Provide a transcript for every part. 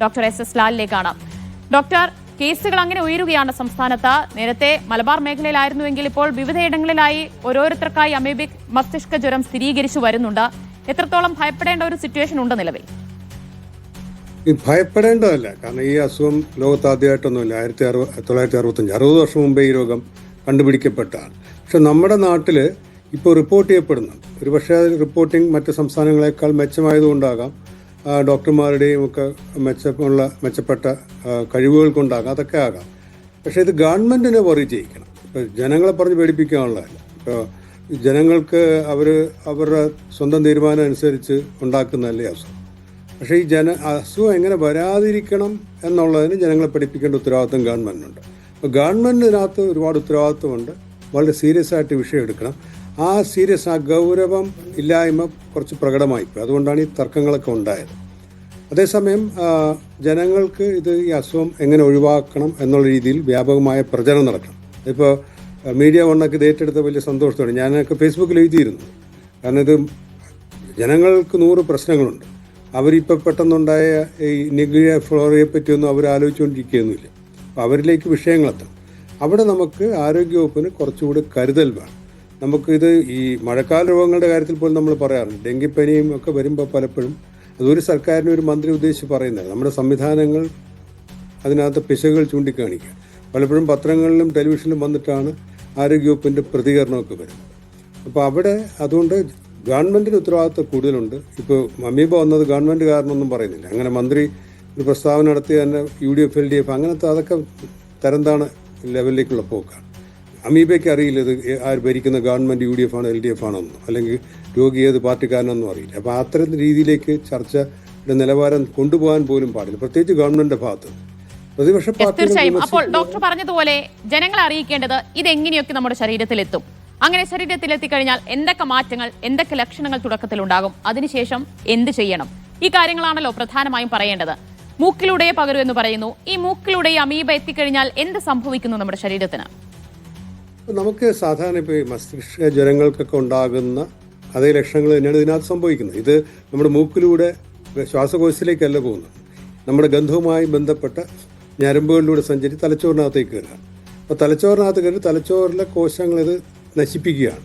Doctor SS ലാലിലേക്കാണ്. Doctor, കേസുകൾ അങ്ങനെ ഉയരുകയാണ് സംസ്ഥാനത്ത്. നേരത്തെ മലബാർ മേഖലയിലായിരുന്നുവെങ്കിൽ ഇപ്പോൾ വിവിധയിടങ്ങളിലായി ഓരോരുത്തർക്കായി അമീബിക് മസ്തിഷ്ക ജ്വരം സ്ഥിരീകരിച്ചു വരുന്നുണ്ട്. എത്രത്തോളം ഭയപ്പെടേണ്ട ഒരു സിറ്റുവേഷൻ ഉണ്ട് നിലവിൽ? ഭയപ്പെടേണ്ടതല്ല. കാരണം ഈ അസുഖം ലോകത്ത് ആദ്യമായിട്ടൊന്നുമില്ല. 1965 60 വർഷം മുമ്പേ ഈ രോഗം കണ്ടുപിടിക്കപ്പെട്ടതാണ്. പക്ഷെ നമ്മുടെ നാട്ടിൽ ഇപ്പോൾ റിപ്പോർട്ട് ചെയ്യപ്പെടുന്നുണ്ട്. ഒരു പക്ഷേ റിപ്പോർട്ടിംഗ് മറ്റ് സംസ്ഥാനങ്ങളെക്കാൾ മെച്ചമായതുകൊണ്ടാകാം, ഡോക്ടർമാരുടെയും ഒക്കെ മെച്ചപ്പെട്ട കഴിവുകൾ കൊണ്ടാകാം, അതൊക്കെ ആകാം. പക്ഷേ ഇത് ഗവൺമെൻറ്റിനെ വറി ചെയ്യിക്കണം. ഇപ്പോൾ ജനങ്ങളെ പറഞ്ഞ് പേടിപ്പിക്കാനുള്ളതല്ല. ഇപ്പോൾ ജനങ്ങൾക്ക് അവരുടെ സ്വന്തം തീരുമാനം അനുസരിച്ച് ഉണ്ടാക്കുന്നതല്ലേ അസുഖം. പക്ഷേ ഈ അസുഖം എങ്ങനെ വരാതിരിക്കണം എന്നുള്ളതിന് ജനങ്ങളെ പഠിപ്പിക്കേണ്ട ഉത്തരവാദിത്വം ഗവൺമെൻറ്റിനുണ്ട്. അപ്പോൾ ഗവൺമെൻറ്റിനകത്ത് ഒരുപാട് ഉത്തരവാദിത്വമുണ്ട്. വളരെ സീരിയസ് ആയിട്ട് വിഷയം എടുക്കണം. ആ ഗൗരവം ഇല്ലായ്മ കുറച്ച് പ്രകടമായിപ്പോയി. അതുകൊണ്ടാണ് ഈ തർക്കങ്ങളൊക്കെ ഉണ്ടായത്. അതേസമയം ജനങ്ങൾക്ക് ഈ അസുഖം എങ്ങനെ ഒഴിവാക്കണം എന്നുള്ള രീതിയിൽ വ്യാപകമായ പ്രചരണം നടക്കണം. ഇപ്പോൾ മീഡിയ വണ്ണൊക്കെ ഇത് ഏറ്റെടുത്ത വലിയ സന്തോഷത്തോടെ ഞാനൊക്കെ ഫേസ്ബുക്കിൽ എഴുതിയിരുന്നു. കാരണം ഇത് ജനങ്ങൾക്ക് 100 പ്രശ്നങ്ങളുണ്ട്. അവരിപ്പോൾ പെട്ടെന്നുണ്ടായ ഈ നിഗ്ലിയ ഫ്ലോറയെ പറ്റിയൊന്നും അവർ ആലോചിച്ചുകൊണ്ടിരിക്കുകയൊന്നുമില്ല. അപ്പോൾ അവരിലേക്ക് വിഷയങ്ങളെത്തണം. അവിടെ നമുക്ക് ആരോഗ്യവകുപ്പിന് കുറച്ചുകൂടി കരുതൽ വേണം. നമുക്കിത് ഈ മഴക്കാല രോഗങ്ങളുടെ കാര്യത്തിൽ പോലും നമ്മൾ പറയാറുണ്ട്. ഡെങ്കിപ്പനിയും ഒക്കെ വരുമ്പോൾ പലപ്പോഴും അതൊരു സർക്കാരിന് ഒരു മന്ത്രി ഉദ്ദേശിച്ച് പറയുന്നത് നമ്മുടെ സംവിധാനങ്ങൾ അതിനകത്ത് പിശകുകൾ ചൂണ്ടിക്കാണിക്കുക. പലപ്പോഴും പത്രങ്ങളിലും ടെലിവിഷനിലും വന്നിട്ടാണ് ആരോഗ്യവകുപ്പിൻ്റെ പ്രതികരണമൊക്കെ വരുന്നത്. അപ്പോൾ അവിടെ അതുകൊണ്ട് ഗവൺമെൻറ്റിന് ഉത്തരവാദിത്വം കൂടുതലുണ്ട്. ഇപ്പോൾ അമീബ വന്നത് ഗവൺമെൻറ് കാരണമൊന്നും പറയുന്നില്ല. അങ്ങനെ മന്ത്രി ഒരു പ്രസ്താവന നടത്തി തന്നെ UDF LDF അങ്ങനത്തെ അതൊക്കെ തരംതാണ ലെവലിലേക്കുള്ള പോക്കാണ്. അമീബയ്ക്ക് അറിയില്ല ഇത് ആര് ഭരിക്കുന്ന ഗവൺമെൻറ് UDF ആണോ LDF ആണോ ഒന്നും, അല്ലെങ്കിൽ രോഗി ഏത് പാർട്ടിക്കാരനൊന്നും അറിയില്ല. അപ്പോൾ അത്തരം രീതിയിലേക്ക് ചർച്ചയുടെ നിലവാരം കൊണ്ടുപോകാൻ പോലും പാടില്ല, പ്രത്യേകിച്ച് ഗവൺമെൻറ്റിൻ്റെ ഭാഗത്ത്. പ്രതിപക്ഷ തീർച്ചയായും. അപ്പോൾ ഡോക്ടർ പറഞ്ഞതുപോലെ ജനങ്ങളെ അറിയിക്കേണ്ടത് ഇതെങ്ങനെയൊക്കെ നമ്മുടെ ശരീരത്തിലെത്തും, അങ്ങനെ ശരീരത്തിലെത്തിക്കഴിഞ്ഞാൽ എന്തൊക്കെ മാറ്റങ്ങൾ, എന്തൊക്കെ ലക്ഷണങ്ങൾ തുടക്കത്തിലുണ്ടാകും, അതിനുശേഷം എന്ത് ചെയ്യണം, ഈ കാര്യങ്ങളാണല്ലോ പ്രധാനമായും പറയേണ്ടത്. മൂക്കിലൂടെ പകരും എന്ന് പറയുന്നു. ഈ മൂക്കിലൂടെ ഈ അമീബ എത്തിക്കഴിഞ്ഞാൽ എന്ത് സംഭവിക്കുന്നു നമ്മുടെ ശരീരത്തിന്? നമുക്ക് സാധാരണ ഇപ്പോൾ ഈ മസ്തിഷ്ക ജ്വരങ്ങൾക്കൊക്കെ ഉണ്ടാകുന്ന അതേ ലക്ഷണങ്ങൾ തന്നെയാണ് ഇതിനകത്ത് സംഭവിക്കുന്നത്. ഇത് നമ്മുടെ മൂക്കിലൂടെ ശ്വാസകോശത്തിലേക്കല്ല പോകുന്നത്. നമ്മുടെ ഗന്ധവുമായി ബന്ധപ്പെട്ട ഞരമ്പുകളിലൂടെ സഞ്ചരിച്ച് തലച്ചോറിനകത്തേക്ക് കയറുകയാണ്. അപ്പോൾ തലച്ചോറിനകത്ത് കയറി തലച്ചോറിലെ കോശങ്ങൾ ഇത് നശിപ്പിക്കുകയാണ്,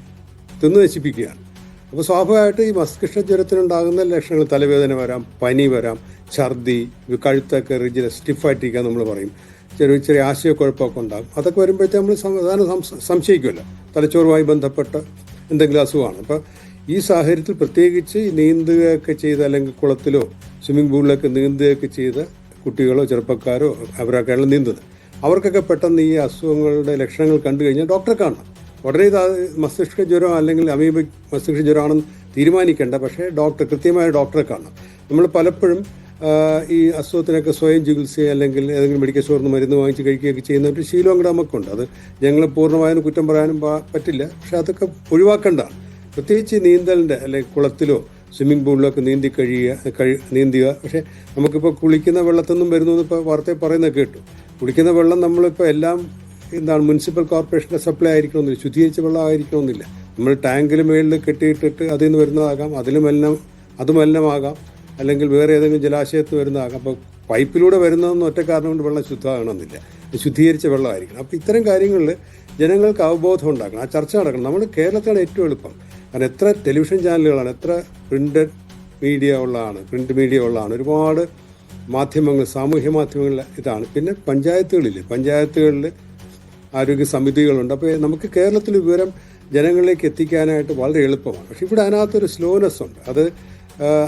നശിപ്പിക്കുകയാണ്. അപ്പോൾ സ്വാഭാവികമായിട്ട് ഈ മസ്തിഷ്ക ജ്വരത്തിനുണ്ടാകുന്ന ലക്ഷണങ്ങൾ തലവേദന വരാം, പനി വരാം, ഛർദി, കഴുത്തൊക്കെ റിജിൽ സ്റ്റിഫായിട്ടിരിക്കുക നമ്മൾ പറയും, ചെറിയ ആശയക്കുഴപ്പമൊക്കെ ഉണ്ടാകും. അതൊക്കെ വരുമ്പോഴത്തേ നമ്മൾ സാധാരണ സംശയിക്കുമല്ലോ തലച്ചോറുമായി ബന്ധപ്പെട്ട എന്തെങ്കിലും അസുഖമാണ്. അപ്പോൾ ഈ സാഹചര്യത്തിൽ പ്രത്യേകിച്ച് നീന്തുകയൊക്കെ ചെയ്ത്, അല്ലെങ്കിൽ കുളത്തിലോ സ്വിമ്മിംഗ് പൂളിലൊക്കെ നീന്തുകയൊക്കെ ചെയ്ത കുട്ടികളോ ചെറുപ്പക്കാരോ അവരൊക്കെയാണ് നീന്തുന്നത്, അവർക്കൊക്കെ പെട്ടെന്ന് ഈ അസുഖങ്ങളുടെ ലക്ഷണങ്ങൾ കണ്ടു കഴിഞ്ഞാൽ ഡോക്ടറെ കാണണം. ഉടനെ ഇത് മസ്തിഷ്ക ജ്വരം അല്ലെങ്കിൽ അമീബിക് മസ്തിഷ്ക ജ്വരമാണെന്ന് തീരുമാനിക്കേണ്ട, പക്ഷേ കൃത്യമായ ഡോക്ടറെ കാണണം. നമ്മൾ പലപ്പോഴും ഈ അസുഖത്തിനൊക്കെ സ്വയം ചികിത്സ അല്ലെങ്കിൽ ഏതെങ്കിലും മെഡിക്കൽ സ്റ്റോറിൽ നിന്ന് മരുന്ന് വാങ്ങിച്ച് കഴിക്കുകയൊക്കെ ചെയ്യുന്ന ഒരു ശീലം കൂടെ നമുക്കുണ്ട്. അത് ഞങ്ങൾ പൂർണ്ണമായും കുറ്റം പറയാനും പറ്റില്ല, പക്ഷെ അതൊക്കെ ഒഴിവാക്കേണ്ടതാണ്. പ്രത്യേകിച്ച് നീന്തലിൻ്റെ അല്ലെങ്കിൽ കുളത്തിലോ സ്വിമ്മിംഗ് പൂളിലൊക്കെ നീന്തുക. പക്ഷേ നമുക്കിപ്പോൾ കുളിക്കുന്ന വെള്ളത്തിൽ നിന്നും വരുന്നു ഇപ്പോൾ വാർത്തയിൽ പറയുന്നത് കേട്ടു. കുളിക്കുന്ന വെള്ളം നമ്മളിപ്പോൾ എല്ലാം മുനിസിപ്പൽ കോർപ്പറേഷൻ്റെ സപ്ലൈ ആയിരിക്കണമെന്നില്ല, ശുദ്ധീകരിച്ച വെള്ളം ആയിരിക്കണമെന്നില്ല. നമ്മൾ ടാങ്കിൽ മേളിൽ കെട്ടിയിട്ടിട്ട് അതിൽ നിന്ന് വരുന്നതാകാം, അത് മലിനമാകാം, അല്ലെങ്കിൽ വേറെ ഏതെങ്കിലും ജലാശയത്തിൽ വരുന്നതാകാം. അപ്പോൾ പൈപ്പിലൂടെ വരുന്നതെന്ന് ഒറ്റ കാരണം കൊണ്ട് വെള്ളം ശുദ്ധമാകണമെന്നില്ല, ശുദ്ധീകരിച്ച വെള്ളമായിരിക്കണം. അപ്പോൾ ഇത്തരം കാര്യങ്ങളിൽ ജനങ്ങൾക്ക് അവബോധം ഉണ്ടാക്കണം, ആ ചർച്ച നടക്കണം. നമ്മുടെ കേരളത്തിലാണ് ഏറ്റവും എളുപ്പം. കാരണം എത്ര ടെലിവിഷൻ ചാനലുകളാണ്, എത്ര പ്രിൻ്റ് മീഡിയ ഉള്ളതാണ്, ഒരുപാട് മാധ്യമങ്ങൾ, സാമൂഹ്യ മാധ്യമങ്ങളിൽ ഇതാണ്. പിന്നെ പഞ്ചായത്തുകളിൽ ആരോഗ്യ സമിതികളുണ്ട്. അപ്പോൾ നമുക്ക് കേരളത്തിൽ വിവരം ജനങ്ങളിലേക്ക് എത്തിക്കാനായിട്ട് വളരെ എളുപ്പമാണ്. പക്ഷെ ഇവിടെ അതിനകത്തൊരു സ്ലോനെസ് ഉണ്ട്.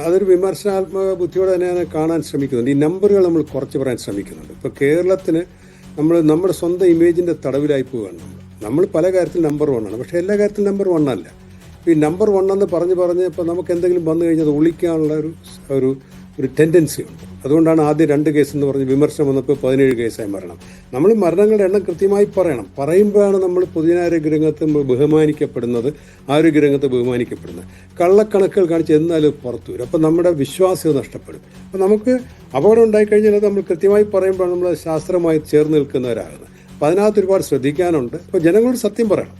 അതൊരു വിമർശനാത്മക ബുദ്ധിയോടെ തന്നെ കാണാൻ ശ്രമിക്കുന്നുണ്ട്. ഈ നമ്പറുകൾ നമ്മൾ കുറച്ച് പറയാൻ ശ്രമിക്കുന്നുണ്ട്. ഇപ്പോൾ കേരളത്തിന് നമ്മുടെ സ്വന്തം ഇമേജിൻ്റെ തടവിലായി പോവുകയാണ്. നമ്മൾ പല കാര്യത്തിൽ നമ്പർ 1 ആണ്, പക്ഷേ എല്ലാ കാര്യത്തിലും നമ്പർ 1 അല്ല. ഈ നമ്പർ 1 എന്ന് പറഞ്ഞ് ഇപ്പോൾ നമുക്ക് എന്തെങ്കിലും വന്നു കഴിഞ്ഞാൽ അത് ഒളിക്കാനുള്ള ഒരു ടെൻഡൻസി ഉണ്ട്. അതുകൊണ്ടാണ് ആദ്യം 2 കേസ് എന്ന് പറഞ്ഞ് വിമർശനം വന്നപ്പോൾ 17 കേസായി മരണം. നമ്മൾ മരണങ്ങളുടെ എണ്ണം കൃത്യമായി പറയുമ്പോഴാണ് നമ്മൾ പൊതുജനാരോഗ്യ രംഗത്ത് ബഹുമാനിക്കപ്പെടുന്നത്, ആരോഗ്യരംഗത്ത് ബഹുമാനിക്കപ്പെടുന്നത്. കള്ളക്കണക്കുകൾ കാണിച്ച് എന്നാലും പുറത്തു വരും. അപ്പോൾ നമ്മുടെ വിശ്വാസ്യത നഷ്ടപ്പെടും. അപ്പോൾ നമുക്ക് അപകടം ഉണ്ടായിക്കഴിഞ്ഞാൽ അത് നമ്മൾ കൃത്യമായി പറയുമ്പോഴാണ് നമ്മൾ ശാസ്ത്രമായി ചേർന്ന് നിൽക്കുന്നവരാകുന്നത്. അപ്പോൾ അതിനകത്ത് ഒരുപാട് ശ്രദ്ധിക്കാനുണ്ട്. ഇപ്പോൾ ജനങ്ങളോട് സത്യം പറയണം.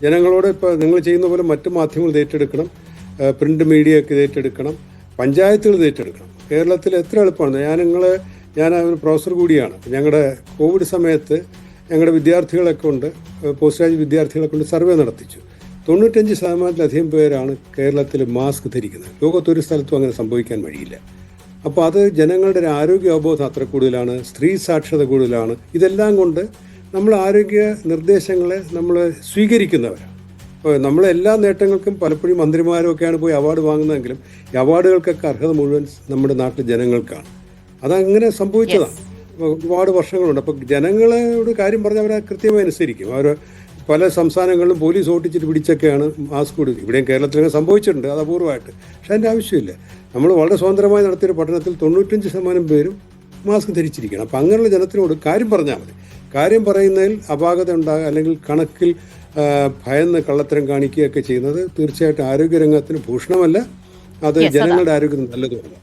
ജനങ്ങളോട് ഇപ്പോൾ നിങ്ങൾ ചെയ്യുന്ന പോലെ മറ്റു മാധ്യമങ്ങൾ ഇത് ഏറ്റെടുക്കണം, പ്രിൻ്റ് മീഡിയ ഒക്കെ ഇത് ഏറ്റെടുക്കണം, പഞ്ചായത്തുകൾ ഇത് ഏറ്റെടുക്കണം. കേരളത്തിൽ എത്ര എളുപ്പമാണ്. ഞാൻ ഒരു പ്രൊഫസർ കൂടിയാണ്. ഞങ്ങളുടെ കോവിഡ് സമയത്ത് ഞങ്ങളുടെ വിദ്യാർത്ഥികളെ കൊണ്ട്, പോസ്റ്റ് ഗ്രാജുവേറ്റ് വിദ്യാർത്ഥികളെ കൊണ്ട് സർവേ നടത്തിച്ചു. 95% പേരാണ് കേരളത്തിൽ മാസ്ക് ധരിക്കുന്നത്. ലോകത്തൊരു സ്ഥലത്തും അങ്ങനെ സംഭവിക്കാൻ വഴിയില്ല. അപ്പോൾ അത് ജനങ്ങളുടെ ഒരു ആരോഗ്യ അവബോധം അത്ര കൂടുതലാണ്, സ്ത്രീ സാക്ഷരത കൂടുതലാണ്. ഇതെല്ലാം കൊണ്ട് നമ്മൾ ആരോഗ്യ നിർദ്ദേശങ്ങളെ നമ്മൾ സ്വീകരിക്കുന്നവരാണ്. അപ്പോൾ നമ്മളെ എല്ലാ നേട്ടങ്ങൾക്കും പലപ്പോഴും മന്ത്രിമാരൊക്കെയാണ് പോയി അവാർഡ് വാങ്ങുന്നതെങ്കിലും ഈ അവാർഡുകൾക്കൊക്കെ അർഹത മുഴുവൻ നമ്മുടെ നാട്ടിലെ ജനങ്ങൾക്കാണ്. അതങ്ങനെ സംഭവിച്ചതാണ്. ഒരുപാട് വർഷങ്ങളുണ്ട്. അപ്പോൾ ജനങ്ങളോട് കാര്യം പറഞ്ഞാൽ അവരെ കൃത്യമായി അനുസരിക്കും. അവർ പല സംസ്ഥാനങ്ങളിലും പോലീസ് ഓട്ടിച്ചിട്ട് പിടിച്ചൊക്കെയാണ് മാസ്ക് കൊടുക്കുക. ഇവിടെയും കേരളത്തിലൊക്കെ സംഭവിച്ചിട്ടുണ്ട്, അത് അപൂർവമായിട്ട്. പക്ഷേ അതിൻ്റെ ആവശ്യമില്ല. നമ്മൾ വളരെ സ്വതന്ത്രമായി നടത്തിയൊരു പഠനത്തിൽ 95% പേരും മാസ്ക് ധരിച്ചിരിക്കണം. അപ്പം അങ്ങനെയുള്ള ജനത്തിനോട് കാര്യം പറഞ്ഞാൽ മതി. കാര്യം പറയുന്നതിൽ അപാകത ഉണ്ടാകുക അല്ലെങ്കിൽ കണക്കിൽ ഭയന്ന് കള്ളത്തരം കാണിക്കുകയൊക്കെ ചെയ്യുന്നത് തീർച്ചയായിട്ടും ആരോഗ്യരംഗത്തിന് ഭൂഷണമല്ല. അത് ജനങ്ങളുടെ ആരോഗ്യത്തിന് നല്ലതുമല്ല.